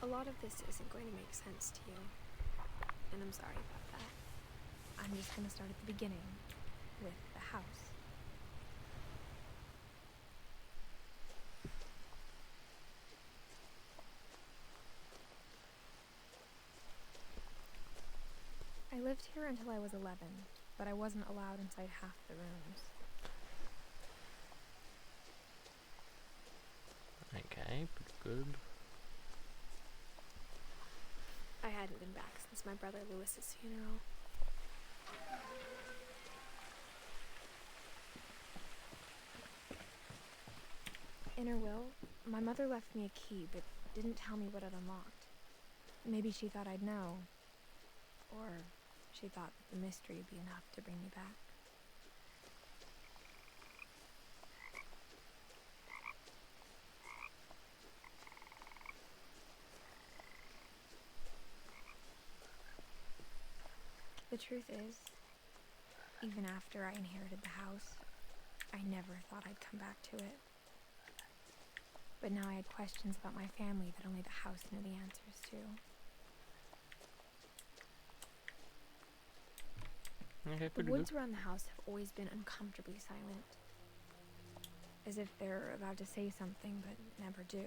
A lot of this isn't going to make sense to you, and I'm sorry about that. I'm just going to start at the beginning, with the house. I lived here until I was 11, but I wasn't allowed inside half the rooms. Okay, pretty good. I hadn't been back since my brother Lewis's funeral. In her will, my mother left me a key, but didn't tell me what it unlocked. Maybe she thought I'd know. Or she thought that the mystery would be enough to bring me back. The truth is, even after I inherited the house, I never thought I'd come back to it. But now I had questions about my family that only the house knew the answers to. Okay, The pretty woods good. around the house have always been uncomfortably silent. As if they're about to say something, but never do.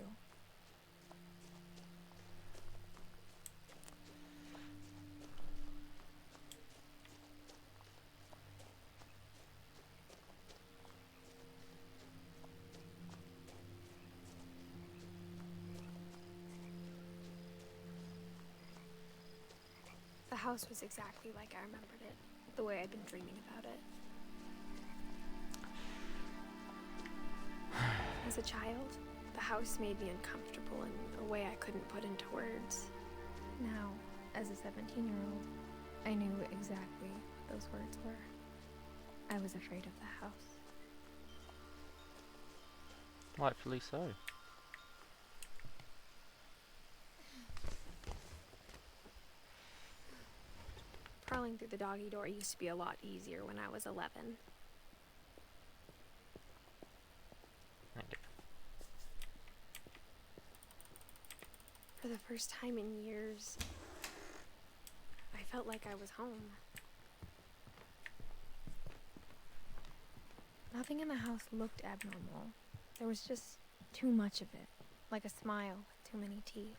The house was exactly like I remembered it, the way I'd been dreaming about it. As a child, the house made me uncomfortable in a way I couldn't put into words. Now, as a 17-year-old, I knew exactly those words were. I was afraid of the house. Rightfully so. Crawling through the doggy door used to be a lot easier when I was 11. Okay. For the first time in years, I felt like I was home. Nothing in the house looked abnormal. There was just too much of it, like a smile with too many teeth.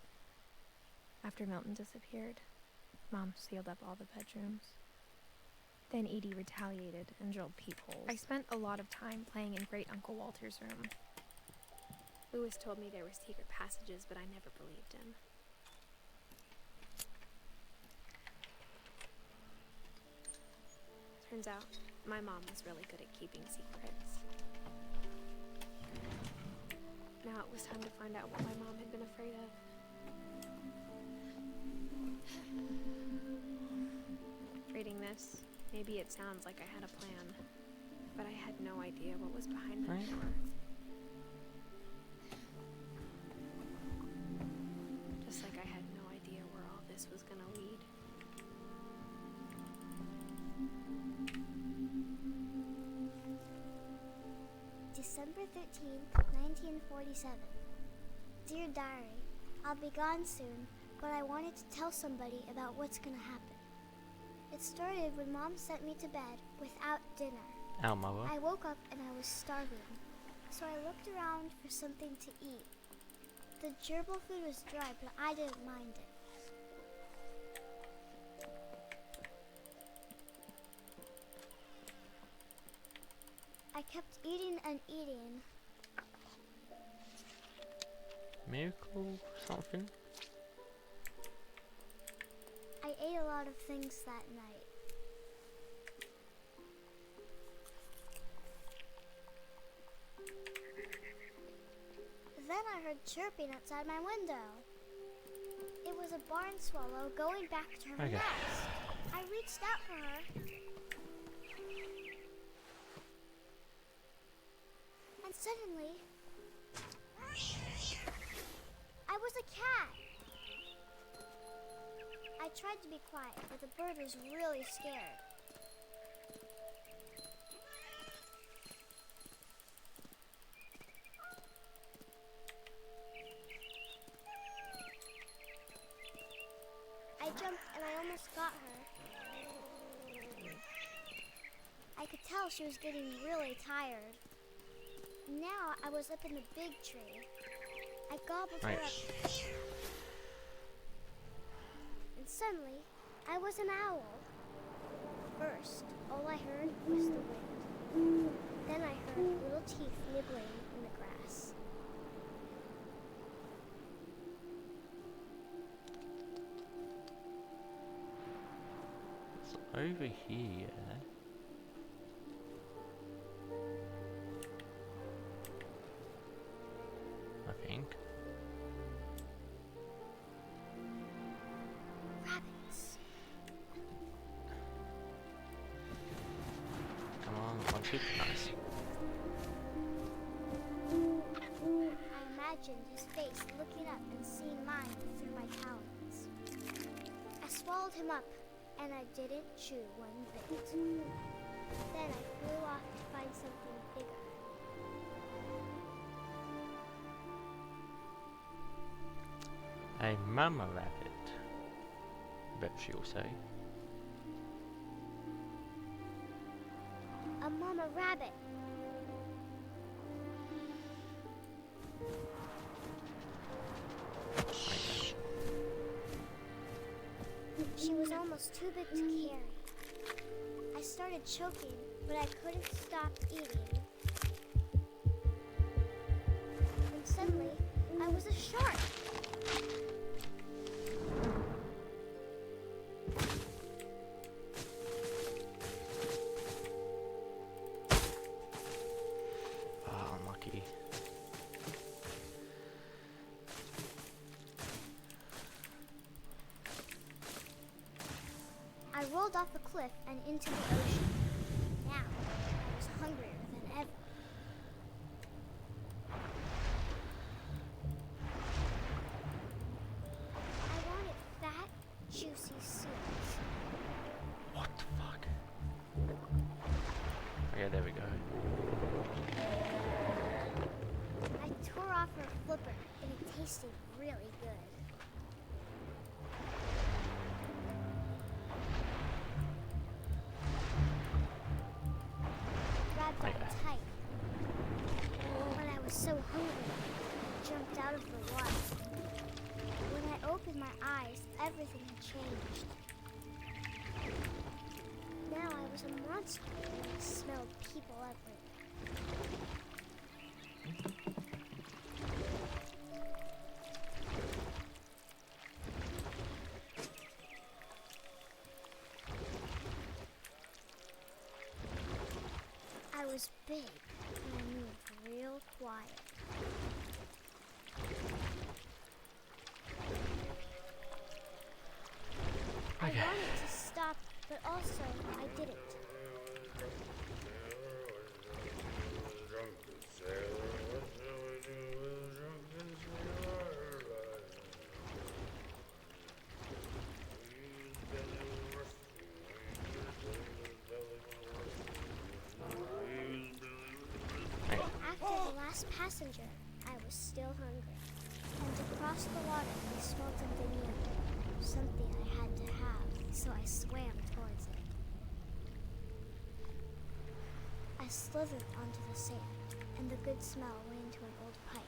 After Milton disappeared, Mom sealed up all the bedrooms. Then Edie retaliated and drilled peepholes. I spent a lot of time playing in Great Uncle Walter's room. Lewis told me there were secret passages, but I never believed him. Turns out, my mom was really good at keeping secrets. Now it was time to find out what my mom had been afraid of. Reading this, maybe it sounds like I had a plan, but I had no idea what was behind the door. Just like I had no idea where all this was gonna lead. December 13th, 1947. Dear Diary, I'll be gone soon, but I wanted to tell somebody about what's gonna happen. It started when Mom sent me to bed without dinner. Ow, mother. I woke up and I was starving, so I looked around for something to eat. The gerbil food was dry, but I didn't mind it. I kept eating and eating. Miracle something? I ate a lot of things that night. Then I heard chirping outside my window. It was a barn swallow going back to her Okay. nest. I reached out for her. And suddenly, I was a cat. I tried to be quiet, but the bird was really scared. I jumped and I almost got her. I could tell she was getting really tired. Now I was up in the big tree. I gobbled her Nice. up. And suddenly, I was an owl. First, all I heard was the wind. Then I heard little teeth nibbling in the grass. It's over here. I think. Rabbits. Come on, one, two, nice. I imagined his face looking up and seeing mine through my talons. I swallowed him up, and I didn't chew one bit. Then I flew off to find something bigger. A mama rabbit. Bet she'll say. A mama rabbit. Nice. She was almost too big to carry. I started choking, but I couldn't stop eating. And suddenly, I was a shark. Ah, unlucky. I rolled off a cliff and into the ocean. Now, I was hungrier than ever. I wanted fat, juicy seeds. What the fuck? Okay, there we go. I tore off her flipper, and it tasted really good. Grabbed Okay. that tight. When I was so hungry, I jumped out of the water. When I opened my eyes, everything had changed. Now I was a monster, and I smelled people everywhere. I was big, and I moved real quiet. I Okay. wanted to stop, but also I didn't. After the last passenger, I was still hungry. And across the water, I smelled something new. Something I had to have, so I swam towards it. I slithered onto the sand, and the good smell went into an old pipe.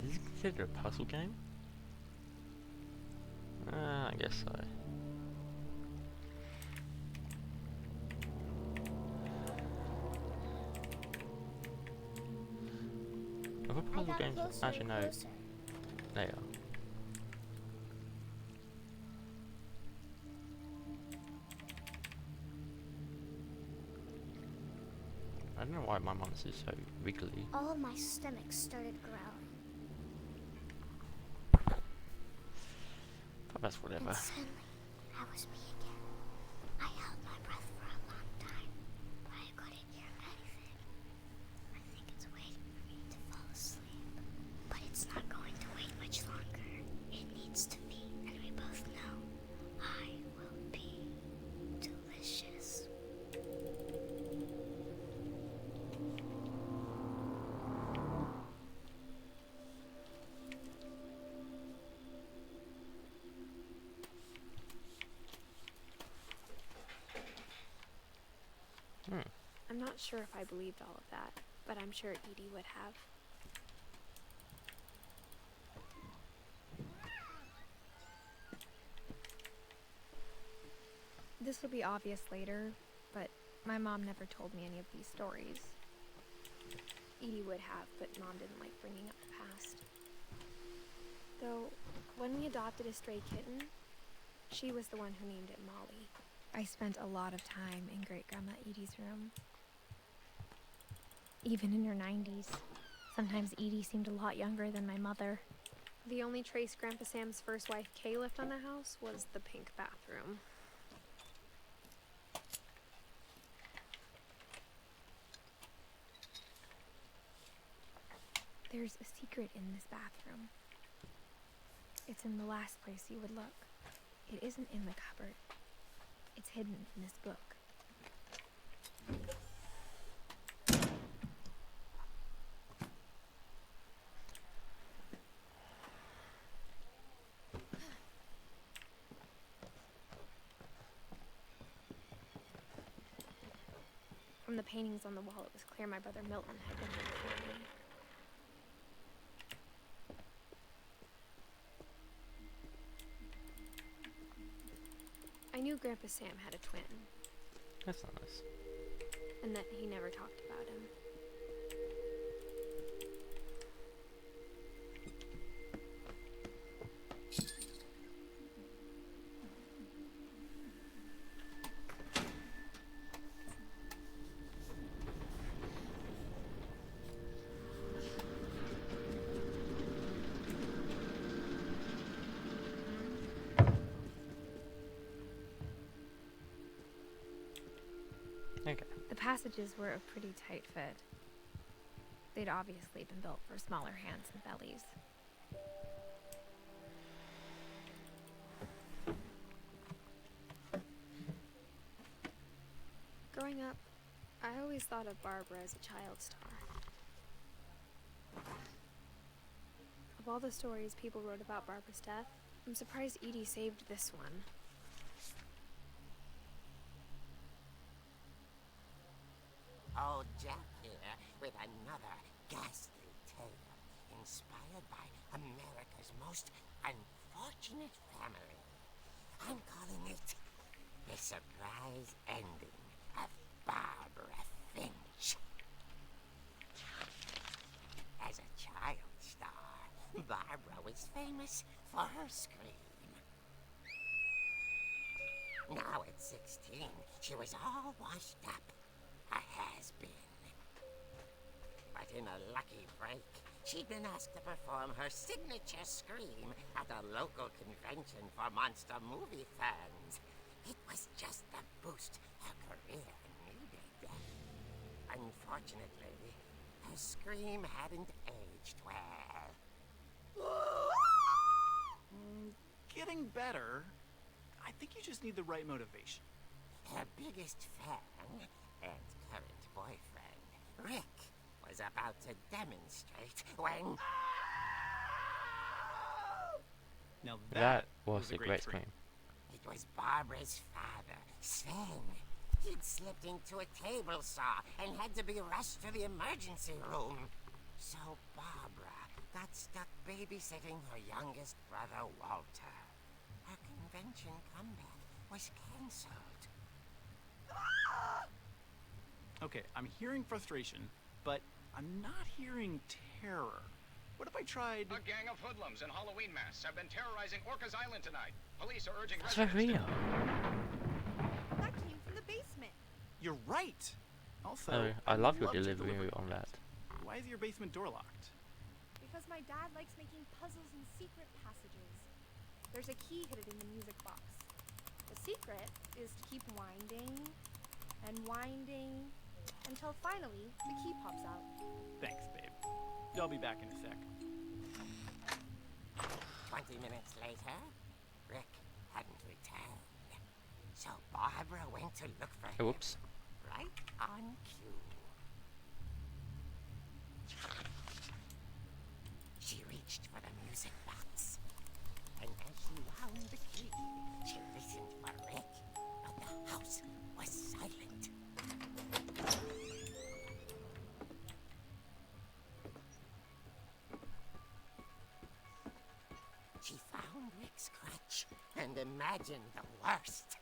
Is this considered a puzzle game? I guess so. Other I puzzle got games, closer actually and no, closer. they are. I don't know why my monster's so wiggly. All of my stomach started growling. But that's whatever. And suddenly, I was me again. I held my breath for a long time, but I couldn't hear anything. I think it's waiting for me to fall asleep. But it's not going to wait much longer. It needs to be, and we both know I will be delicious. I'm not sure if I believed all of that, but I'm sure Edie would have. This will be obvious later, but my mom never told me any of these stories. Edie would have, but Mom didn't like bringing up the past. Though, when we adopted a stray kitten, she was the one who named it Molly. I spent a lot of time in Great-Grandma Edie's room. Even in her 90s. Sometimes Edie seemed a lot younger than my mother. The only trace Grandpa Sam's first wife, Kay, left on the house was the pink bathroom. There's a secret in this bathroom. It's in the last place you would look. It isn't in the cupboard. It's hidden in this book. From the paintings on the wall, it was clear my brother Milton had been here before me. I knew Grandpa Sam had a twin, That's not nice. and that he never talked about him. Okay. The passages were a pretty tight fit. They'd obviously been built for smaller hands and bellies. Growing up, I always thought of Barbara as a child star. Of all the stories people wrote about Barbara's death, I'm surprised Edie saved this one. Old Jack here with another ghastly tale inspired by America's most unfortunate family. I'm calling it The Surprise Ending of Barbara Finch. As a child star, Barbara was famous for her scream. Now at 16, she was all washed up. A has-been. But in a lucky break, she'd been asked to perform her signature scream at a local convention for monster movie fans. It was just the boost her career needed. Unfortunately, her scream hadn't aged well. Getting better. I think you just need the right motivation. Her biggest fan and current boyfriend, Rick, was about to demonstrate when... Now That was a great scream. It was Barbara's father, Sven. He'd slipped into a table saw and had to be rushed to the emergency room. So Barbara got stuck babysitting her youngest brother, Walter. Her convention comeback was cancelled. Okay, I'm hearing frustration, but I'm not hearing terror. What if I tried... A gang of hoodlums in Halloween masks have been terrorizing Orcas Island tonight. Police are urging That's residents very real. That came from the basement. You're right! Also, I love your love to delivery deliver on that. Why is your basement door locked? Because my dad likes making puzzles and secret passages. There's a key hidden in the music box. The secret is to keep winding and winding until finally the key pops out. Thanks, babe. I'll be back in a sec. 20 minutes later, Rick hadn't returned. So Barbara went to look for him. Whoops. Right on cue. She reached for the music box. And as she wound the key, she listened for Rick, but the house was silent. and imagine the worst.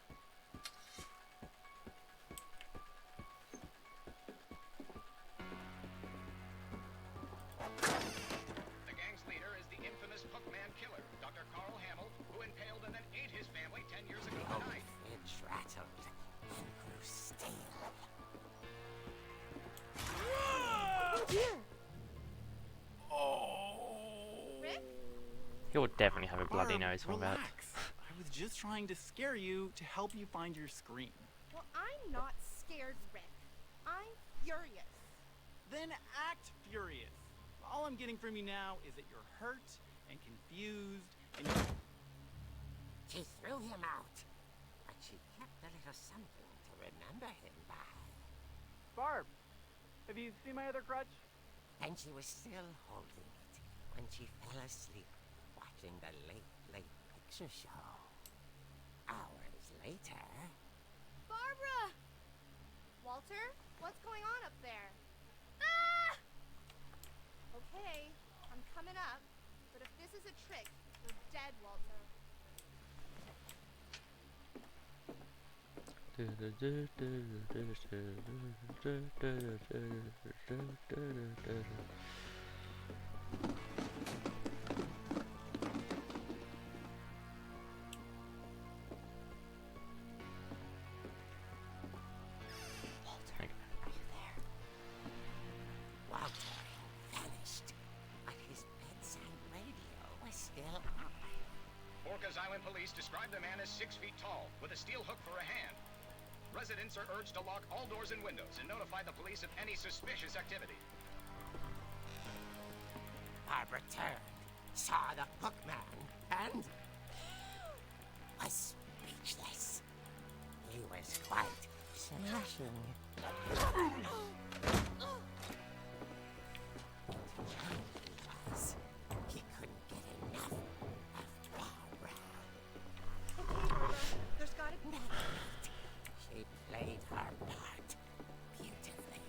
The gang's leader is the infamous Hookman killer, Dr. Carl Hamill, who impaled and then ate his family 10 years ago Oh, tonight. Finch rattled and grew stale. Oh dear. Rick? He'll definitely have a bloody Barb, nose from that. relax. I was just trying to scare you to help you find your scream. Well, I'm not scared, Rick. I'm furious. Then act furious. All I'm getting from you now is that you're hurt and confused and She threw him out, but she kept a little something to remember him by. Barb, have you seen my other crutch? And she was still holding it when she fell asleep watching the late picture show. Hours later... Barbara! Walter, what's going on up there? Ah! Okay, I'm coming up, but if this is a trick, you're dead, Walter. Walter vanished, but his bedside radio was still on. Orcas Island police describe the man as 6 feet tall, with a steel hook for a hand. Residents are urged to lock all doors and windows and notify the police of any suspicious activity. Barbara turned, saw the hookman, and was speechless. He was quite smashing. He couldn't get enough of Barbara. Okay, Barbara, there's gotta be... She played her part beautifully.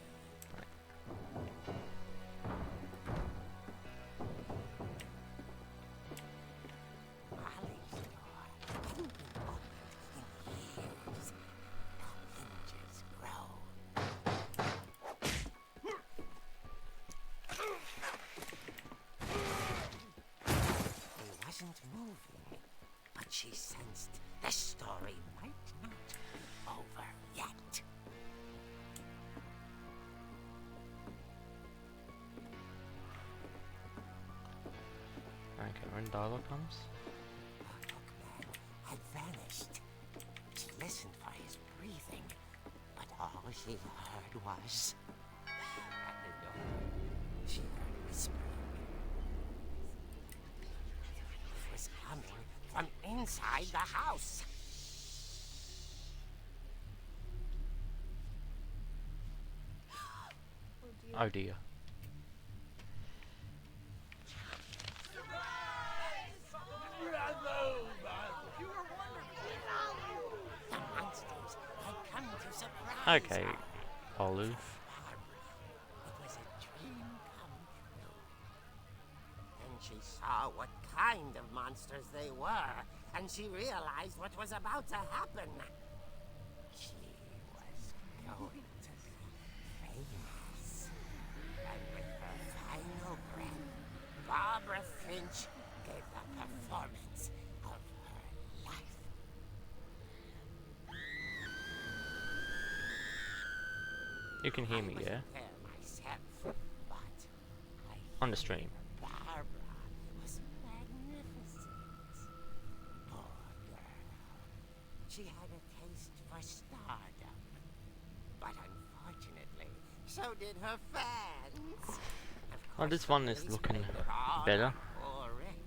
Molly's door hadn't been opened in years. The hinges grow. He wasn't moving, but she sensed the story might not be over yet. Okay, when dialogue comes. The hookman had vanished. She listened for his breathing, but all she heard was... At the door, she heard whispering. It was coming from inside the house. Oh dear. The monsters had come to surprise Okay, her. Olive. It was a dream come true. Then she saw what kind of monsters they were, and she realized what was about to happen. She was going to be famous. And with her final breath, Barbara Finch gave the performance of her life. You can hear me, I yeah? wasn't there myself, but I On the stream. Barbara was magnificent. Poor girl. She had a taste for stardom. But unfortunately, so did her fans. Oh, this one is looking better. Poor Rick,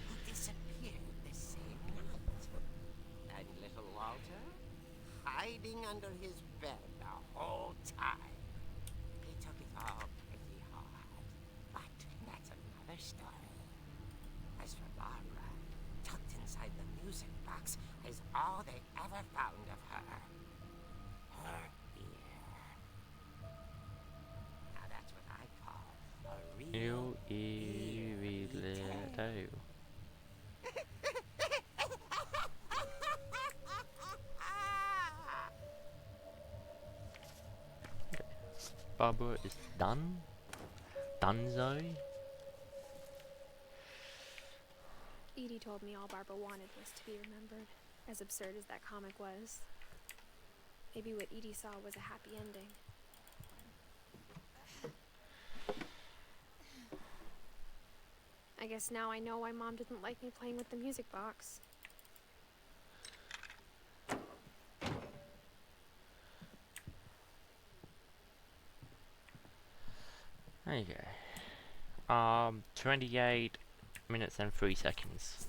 who disappeared the same night. And little Walter, hiding under his bed the whole time. He took it all pretty hard, but that's another story. As for Barbara, tucked inside the music box is all they ever found of her. Her ear. Now that's what I call a real You evil. Barbara is done. Dunzo. Edie told me all Barbara wanted was to be remembered, as absurd as that comic was. Maybe what Edie saw was a happy ending. I guess now I know why Mom didn't like me playing with the music box. There you go. 28 minutes and 3 seconds.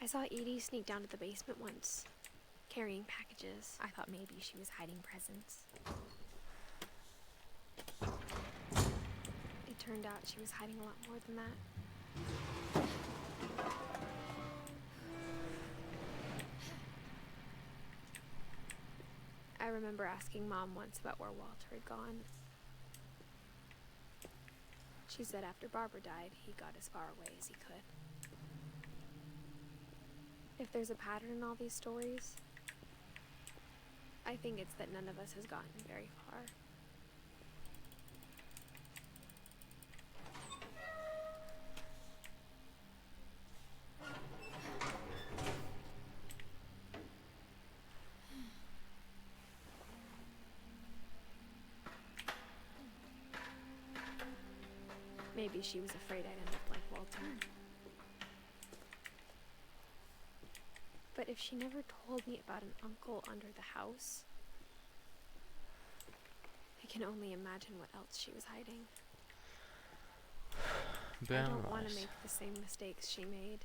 I saw Edie sneak down to the basement once, carrying packages. I thought maybe she was hiding presents. It turned out she was hiding a lot more than that. I remember asking Mom once about where Walter had gone. She said after Barbara died, he got as far away as he could. If there's a pattern in all these stories, I think it's that none of us has gotten very far. Maybe she was afraid I'd end up like Walter. But if she never told me about an uncle under the house, I can only imagine what else she was hiding. I don't want to make the same mistakes she made.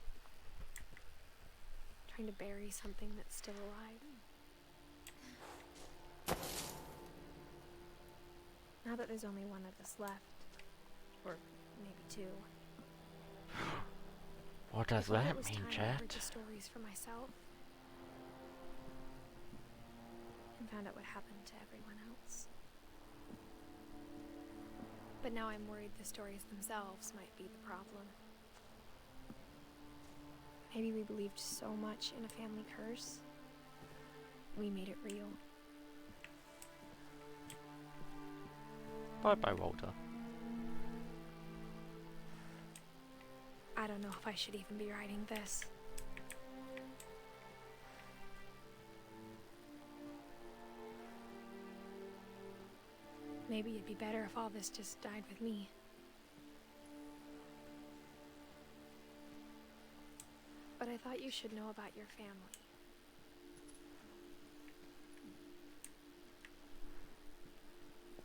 Trying to bury something that's still alive. Now that there's only one of us left, or maybe two. What does that mean, I chat? heard the stories for myself and found out what happened to everyone else. But now I'm worried the stories themselves might be the problem. Maybe we believed so much in a family curse, we made it real. Bye bye, Walter. I don't know if I should even be writing this. Maybe it'd be better if all this just died with me. But I thought you should know about your family.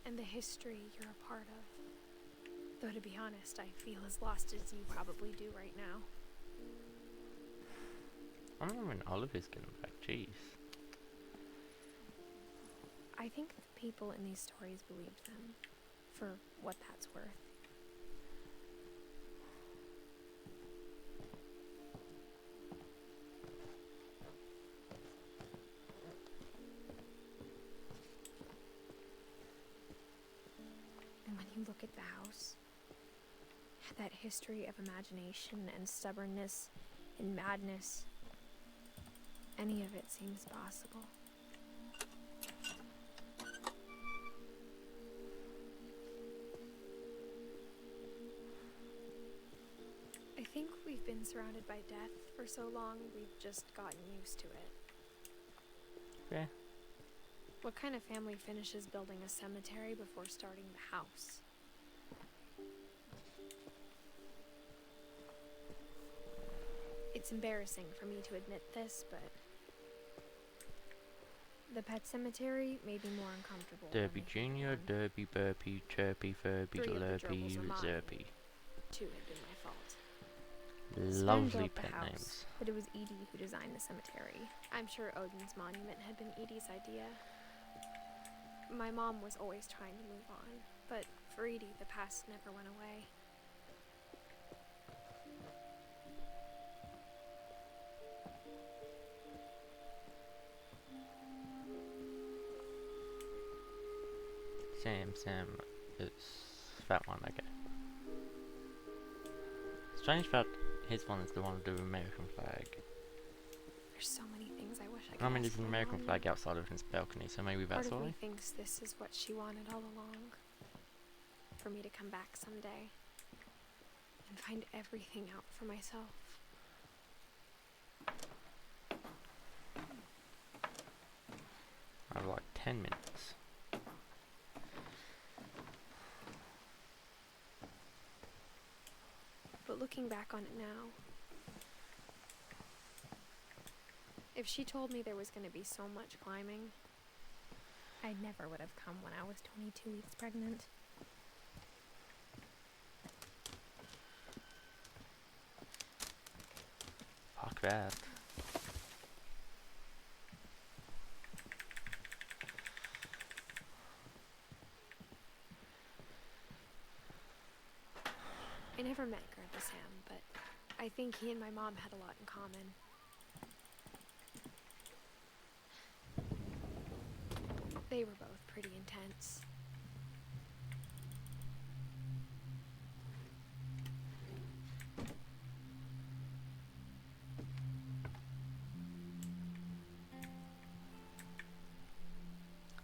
And the history you're a part of. Though to be honest, I feel as lost as you probably do right now. I remember when Oliver's getting back, jeez. I think the people in these stories believed them, for what that's worth. And when you look at the house, that history of imagination and stubbornness and madness, any of it seems possible. I think we've been surrounded by death for so long, we've just gotten used to it. Yeah. What kind of family finishes building a cemetery before starting the house? It's embarrassing for me to admit this, but the pet cemetery made me more uncomfortable. Derby Junior, Derby, Burpee, Chirpy, Furby, Three of the Lurpy, gerbils were mine. Zerpy. 2 had been my fault. Sven Lovely built the pet house, names. but it was Edie who designed the cemetery. I'm sure Odin's monument had been Edie's idea. My mom was always trying to move on, but for Edie, the past never went away. Sam, it's that one, okay. Strange that his one is the one with the American flag. There's so many things I wish I could I mean, ask there's an my American mom. flag outside of his balcony, so maybe Part that's of why. me thinks this is what she wanted all along. For me to come back someday and find everything out for myself. I have like 10 minutes. But looking back on it now, if she told me there was going to be so much climbing, I never would have come when I was 22 weeks pregnant. Fuck that. I never met Grandpa Sam, but I think he and my mom had a lot in common. They were both pretty intense.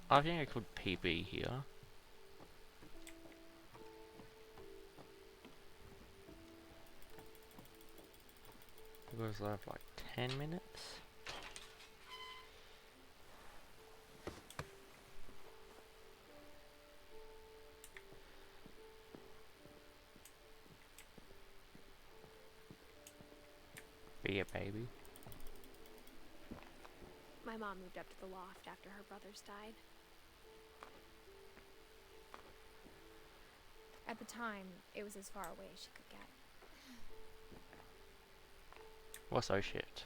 I think I could PB here. Because I have like 10 minutes. Be a baby. My mom moved up to the loft after her brothers died. At the time, it was as far away as she could get. What's so shit?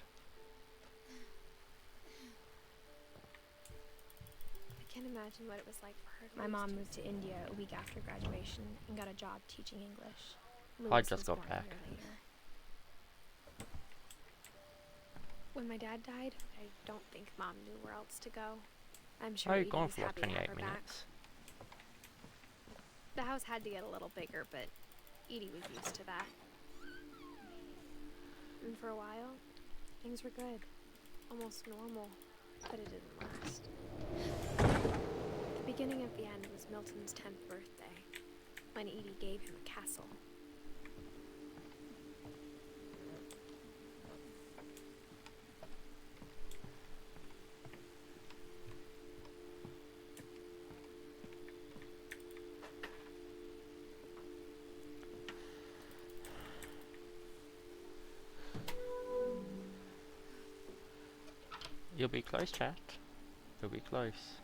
I can't imagine what it was like for her to My mom moved to India a week after graduation and got a job teaching English. I Lewis just was got born a back. year later. When my dad died, I don't think Mom knew where else to go. I'm sure I've Edie gone was for like happy to have 28 her back. minutes. The house had to get a little bigger, but Edie was used to that. And for a while, things were good. Almost normal, but it didn't last. The beginning of the end was Milton's 10th birthday, when Edie gave him a castle. You'll be close, chat. You'll be close.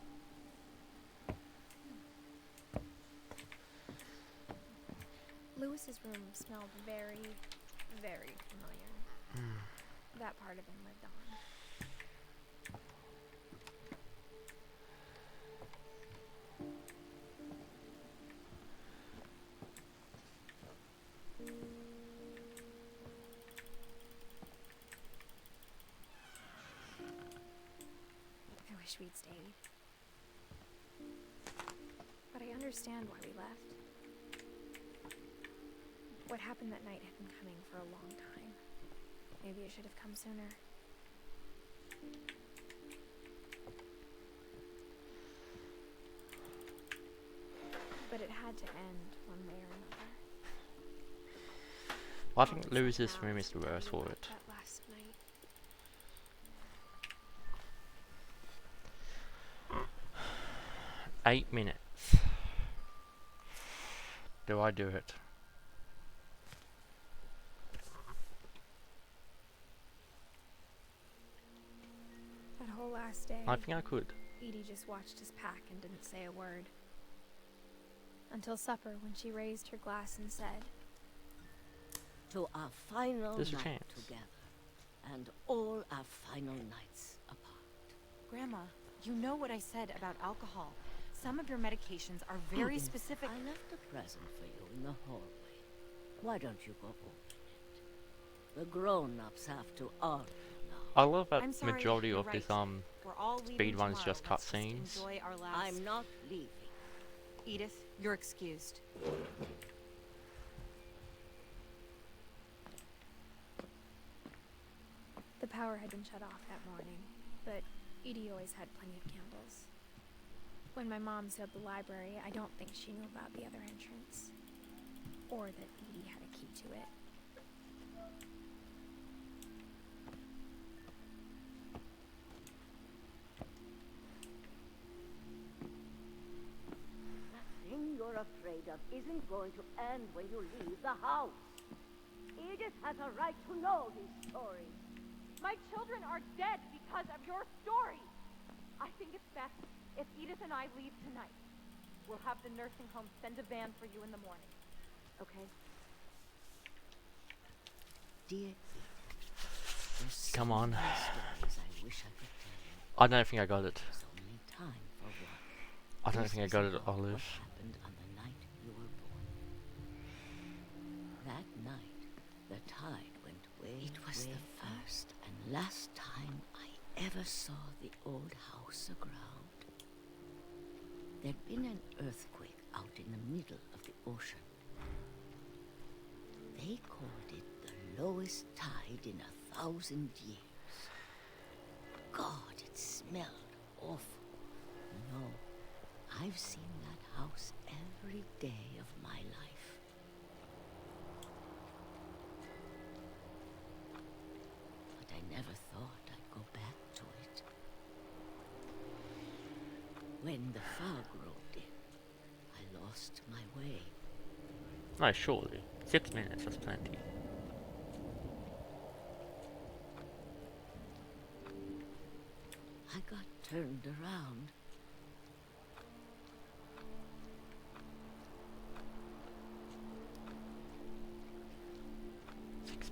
Lewis's room smelled very, very familiar. That part of him lived on. I wish we'd stayed. But I understand why we left. What happened that night had been coming for a long time. Maybe it should have come sooner. But it had to end one way or another. I think Lewis's room is the worst for it. That last night. 8 minutes. Do I do it? That whole last day, I think I could. Edie just watched us pack and didn't say a word. Until supper, when she raised her glass and said, To our final There's a night chance. together, and all our final nights apart. Grandma, you know what I said about alcohol. Some of your medications are very Edith, specific. I left a present for you in the hallway. Why don't you go open it? The grown-ups have to argue now. I love that I'm sorry, majority you're of this right. We're all speed leaving runs tomorrow. just Let's cutscenes. enjoy our last. I'm not leaving. Edith, you're excused. The power had been shut off that morning, but Edie always had plenty of candles. When my mom sealed the library, I don't think she knew about the other entrance, or that Edie had a key to it. That thing you're afraid of isn't going to end when you leave the house. Edith has a right to know these stories. My children are dead because of your story. I think it's best if Edith and I leave tonight. We'll have the nursing home send a van for you in the morning. Okay? Dear Edith, there's so Come on. many stories I wish I could tell you. I don't think I got it. There's only time for one. I don't This think I is got it, about Olive. What happened on the night you were born? That night, the tide went way. It was the first and last time I ever saw the old house aground. There'd been an earthquake out in the middle of the ocean. They called it the lowest tide in 1,000 years. God, it smelled awful. No, I've seen that house every day of my life. But I never thought I'd go back to it. When the fog rolled in, I lost my way. No, surely. 6 minutes, that's plenty. I got turned around.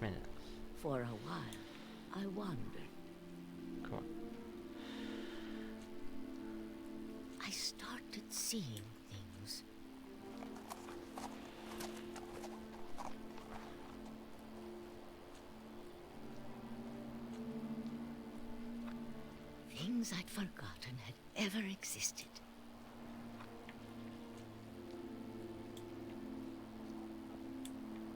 Minutes. For a while, I wandered. Come on. I started seeing things. Things I'd forgotten had ever existed.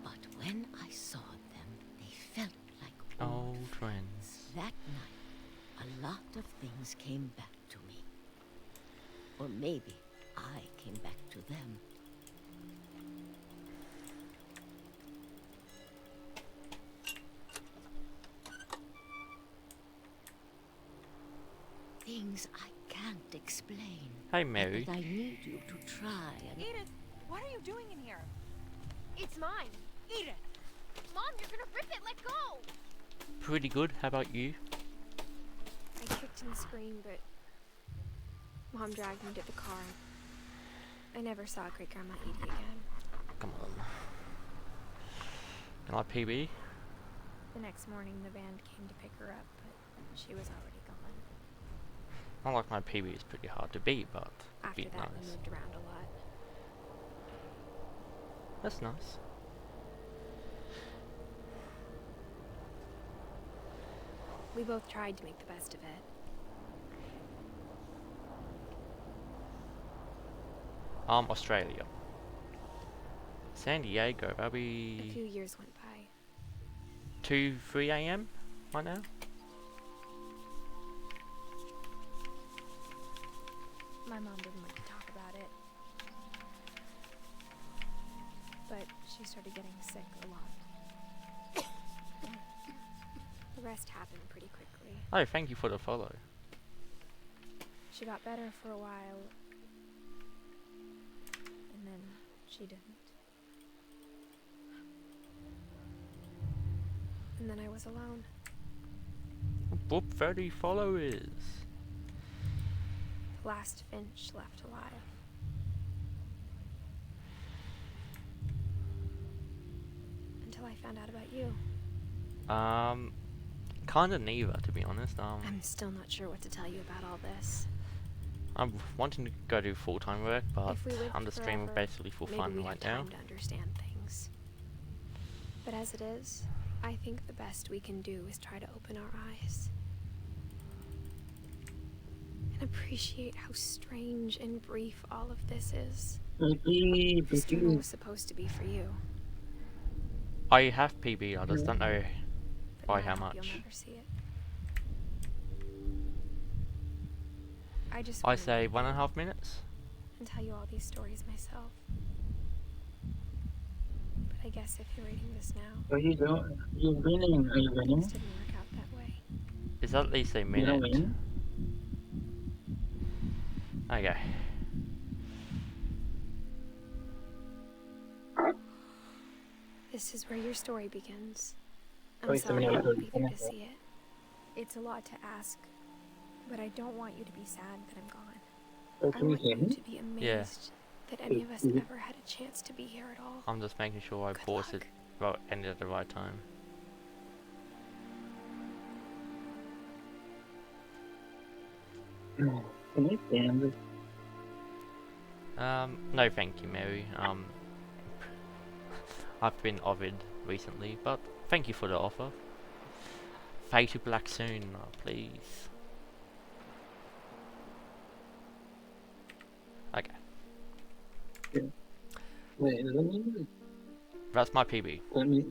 But when I saw them, they felt like Old friends. That night, a lot of things came back to me. Or maybe I came back to them. Things I can't explain. Hey, Mary. But I need you to try and... Edith, what are you doing in here? It's mine. Edith! Mom, you're gonna rip it. Let go. Pretty good. How about you? I kicked and screamed, but Mom dragged me to the car. I never saw Great Grandma Edie again. Come on. Can I PB? The next morning, the van came to pick her up, but she was already gone. Not like my PB is pretty hard to beat, but After beat that, we nice. moved around a lot. That's nice. We both tried to make the best of it. Australia. San Diego, that'll A few be years went by. 2-3 a.m. right now. My mom didn't like to talk about it. But she started getting sick a lot. The rest happened pretty quickly. Oh, thank you for the follow. She got better for a while. And then she didn't. And then I was alone. Whoop, 30 followers. Last Finch left alive. Until I found out about you? Kinda neither, to be honest. I'm still not sure what to tell you about all this. I'm wanting to go do full-time work, but If we lived I'm just streaming forever, basically for maybe fun we'd right have now. time to understand things. But as it is, I think the best we can do is try to open our eyes. And appreciate how strange and brief all of this is. This journal was supposed to be for you. I have PB, I just don't know But by now I how hope much. you'll never see it. I just I wanna say write 1.5 minutes. and tell you all these stories myself. But I guess if you're reading this now, What are you doing? You're winning. Are you things winning? didn't work out that way. It's at least a You don't minute. win? Okay. This is where your story begins. Oh, I'm it's sorry I the won't be there minute. to see it. It's a lot to ask, but I don't want you to be sad that I'm gone. Oh, I can you want hear you me? to be Yeah. amazed that any of us Mhm. ever had a chance to be here at all. I'm just making sure I Good pause luck. it, well, end it at the right time. Can I stand this? No thank you, Mary. I've been offered recently, but thank you for the offer. Fade to black soon, please. Okay, Wait, let me. that's my PB. Let me.